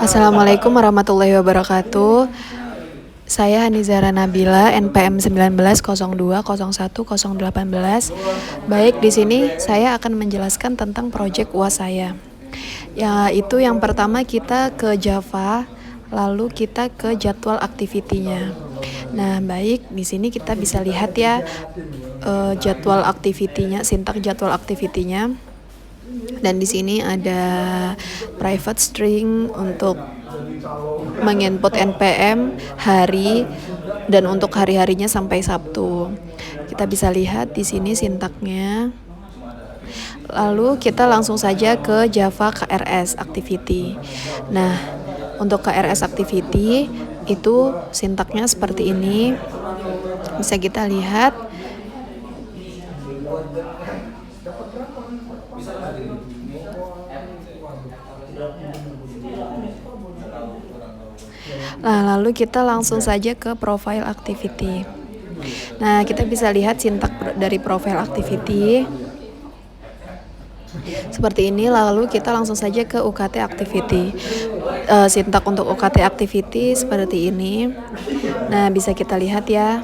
Assalamualaikum warahmatullahi wabarakatuh. Saya Hanizara Nabila, NPM 1902010818. Baik, di sini saya akan menjelaskan tentang proyek UAS saya. Yaitu yang pertama kita ke Java, lalu kita ke jadwal aktivitinya. Nah, baik, di sini kita bisa lihat ya jadwal aktivitinya, sintak jadwal aktivitinya. Dan di sini ada private string untuk menginput NPM hari dan untuk hari-harinya sampai Sabtu. Kita bisa lihat di sini sintaknya. Lalu kita langsung saja ke Java KRS Activity. Nah, untuk KRS Activity itu sintaknya seperti ini. Bisa kita lihat. Nah, lalu kita langsung saja ke profile activity. Nah, kita bisa lihat sintak dari profile activity seperti ini. Lalu kita langsung saja ke UKT activity. Sintak untuk UKT activity seperti ini. Nah, bisa kita lihat ya.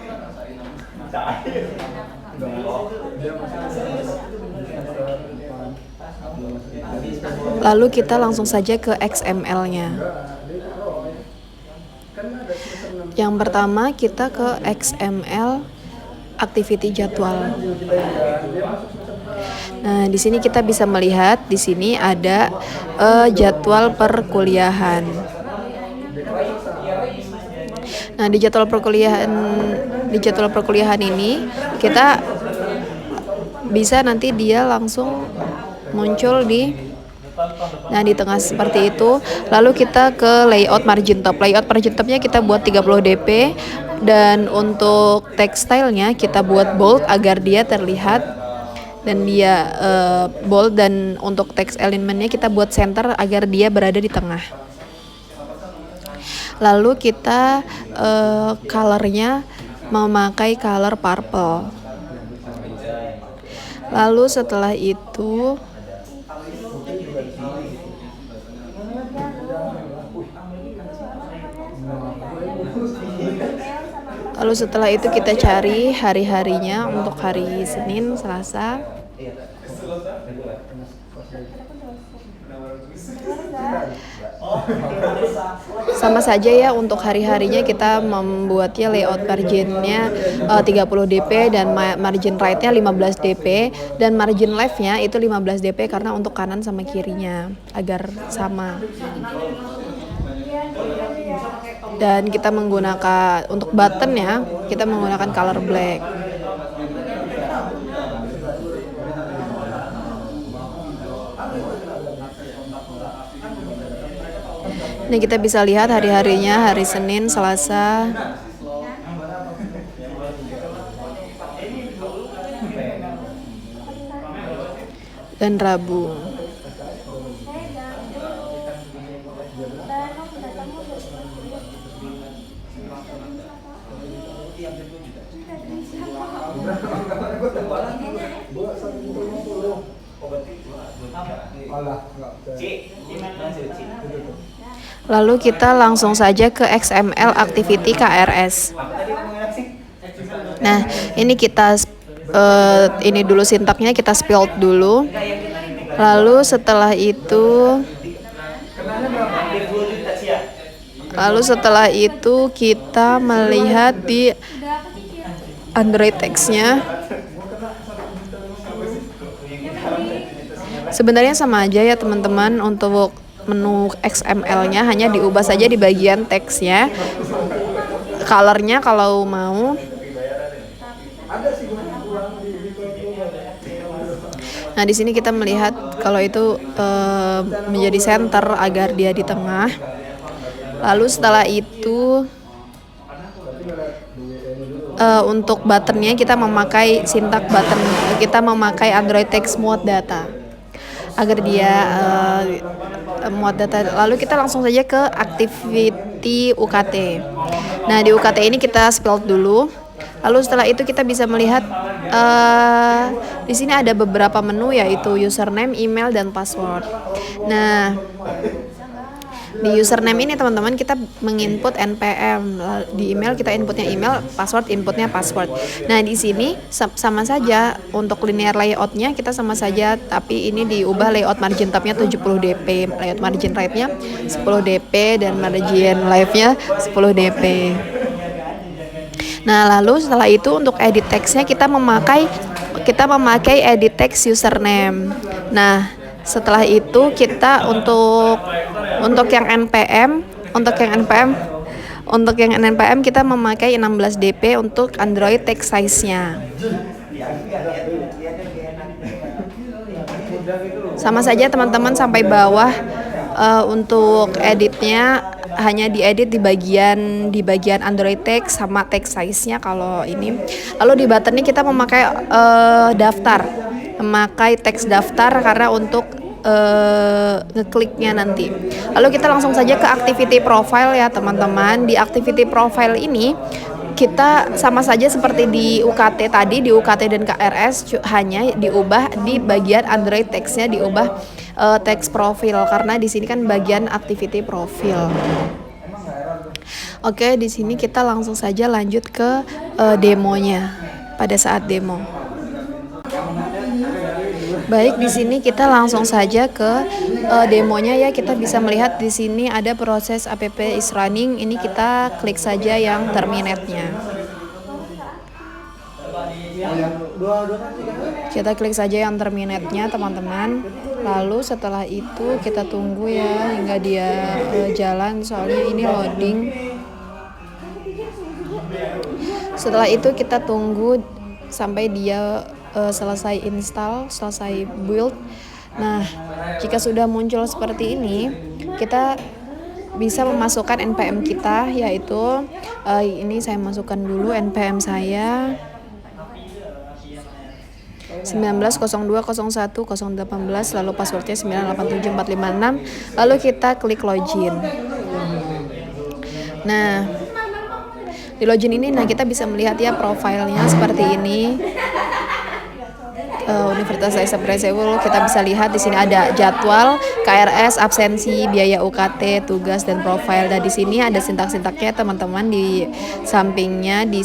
Lalu kita langsung saja ke XML-nya. Yang pertama kita ke XML activity jadwal. Nah, di sini kita bisa melihat di sini ada jadwal perkuliahan. Nah, di jadwal perkuliahan ini kita bisa nanti dia langsung muncul di tengah seperti itu. Lalu kita ke layout margin top. Layout margin topnya kita buat 30 dp dan untuk text stylenya kita buat bold agar dia terlihat dan dia bold, dan untuk text elementnya kita buat center agar dia berada di tengah. Lalu kita colornya memakai color purple. Lalu setelah itu kita cari hari-harinya untuk hari Senin, Selasa. Sama saja ya, untuk hari-harinya kita membuatnya layout marginnya 30 dp dan margin right-nya 15 dp dan margin left-nya itu 15 dp karena untuk kanan sama kirinya agar sama. Dan kita menggunakan untuk button ya, kita menggunakan color black. Ini kita bisa lihat hari-harinya, hari Senin, Selasa, dan Rabu. Lalu kita langsung saja ke XML Activity KRS. Nah, ini kita ini dulu sintaknya kita spelled dulu. Lalu setelah itu kita melihat di Android text-nya. Sebenarnya sama aja ya teman-teman, untuk menu XML-nya hanya diubah saja di bagian teksnya. Color-nya kalau mau. Nah, di sini kita melihat kalau itu menjadi center agar dia di tengah. Lalu setelah itu untuk buttonnya kita memakai sintak button, kita memakai Android Text Mode Data agar dia muat data. Lalu kita langsung saja ke activity UKT. Nah, di UKT ini kita spell dulu. Lalu setelah itu kita bisa melihat di sini ada beberapa menu, yaitu username, email, dan password. Nah, Di username ini teman-teman kita menginput npm, di email kita inputnya email, password inputnya password. Nah di sini sama saja untuk linear layoutnya kita sama saja, tapi ini diubah layout margin tabnya 70 dp, layout margin right-nya 10 dp dan margin left-nya 10 dp. Nah lalu setelah itu untuk edit text-nya kita memakai edit text username. Nah setelah itu kita untuk yang npm kita memakai 16 dp untuk Android text size-nya. Sama saja teman-teman sampai bawah. Untuk editnya hanya diedit di bagian Android text sama text size-nya kalau ini. Lalu di button ini kita memakai memakai teks daftar karena untuk ngekliknya nanti. Lalu kita langsung saja ke activity profile ya teman-teman. Di activity profile ini kita sama saja seperti di UKT tadi, di UKT dan KRS, hanya diubah di bagian Android text-nya diubah teks profil karena di sini kan bagian activity profil. Oke, di sini kita langsung saja lanjut ke demonya pada saat demo. Baik, di sini kita langsung saja ke demonya ya. Kita bisa melihat di sini ada proses app is running. Ini kita klik saja yang terminate-nya. Kita klik saja yang terminate-nya teman-teman. Lalu setelah itu kita tunggu ya hingga dia jalan, soalnya ini loading. Setelah itu kita tunggu sampai dia selesai install, selesai build. Nah, jika sudah muncul seperti ini, kita bisa memasukkan npm kita, yaitu ini saya masukkan dulu npm saya 1902010818, lalu passwordnya 987456, lalu kita klik login. Nah, di login ini kita bisa melihat ya profilnya seperti ini. Universitas Desa Presewul, kita bisa lihat di sini ada jadwal, KRS, absensi, biaya UKT, tugas dan profil. Dan di sini ada sintak-sintaknya teman-teman di sampingnya di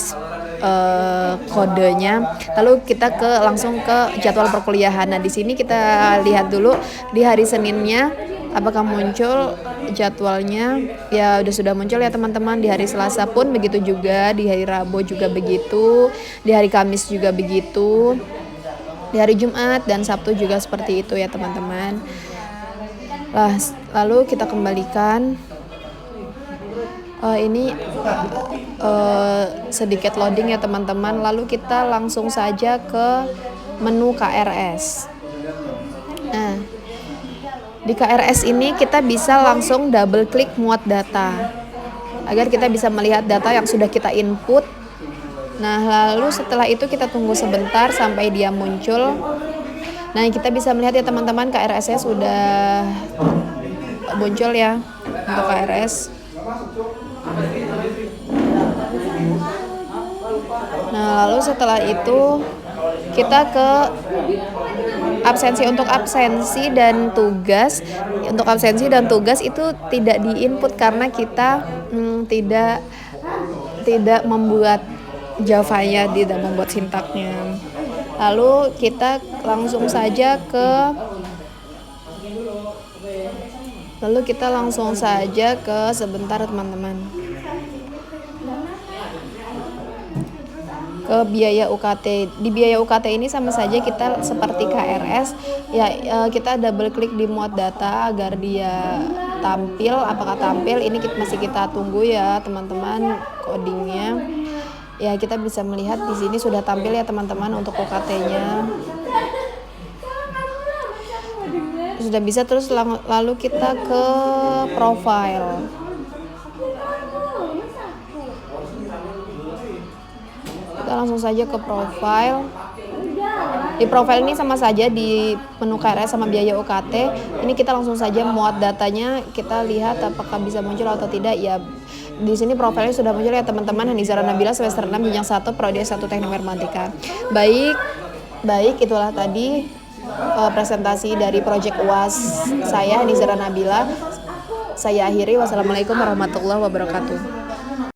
kodenya. Lalu kita langsung ke jadwal perkuliahan. Nah, di sini kita lihat dulu di hari Seninnya apakah muncul jadwalnya. Ya sudah muncul ya teman-teman. Di hari Selasa pun begitu juga, di hari Rabu juga begitu, di hari Kamis juga begitu, di hari Jumat dan Sabtu juga seperti itu ya teman-teman. Lalu kita kembalikan. Ini sedikit loading ya teman-teman. Lalu kita langsung saja ke menu KRS. Nah, di KRS ini kita bisa langsung double klik muat data agar kita bisa melihat data yang sudah kita input. Nah, lalu setelah itu kita tunggu sebentar sampai dia muncul. Nah, kita bisa melihat ya teman-teman, KRS-nya sudah muncul ya untuk KRS. Nah, lalu setelah itu kita ke absensi. Untuk absensi dan tugas, itu tidak diinput karena kita tidak membuat Java-nya, tidak membuat sintaknya. Lalu kita langsung saja sebentar teman-teman, ke biaya UKT. Di biaya UKT ini sama saja kita seperti KRS ya, kita double klik di muat data agar dia tampil. Apakah tampil? Ini masih kita tunggu ya teman-teman codingnya. Ya, kita bisa melihat di sini sudah tampil ya teman-teman untuk UKT-nya. Sudah bisa. Terus lalu kita ke profile. Kita langsung saja ke profile. Di profile ini sama saja di menu KRS sama biaya UKT. Ini kita langsung saja muat datanya, kita lihat apakah bisa muncul atau tidak ya. Di sini profilnya sudah muncul ya teman-teman. Hanizara Nabila, semester 6 jenjang 1, prodi 1 Teknik Informatika. Baik, itulah tadi presentasi dari project UAS saya, Hanizara Nabila. Saya akhiri, wassalamualaikum warahmatullahi wabarakatuh.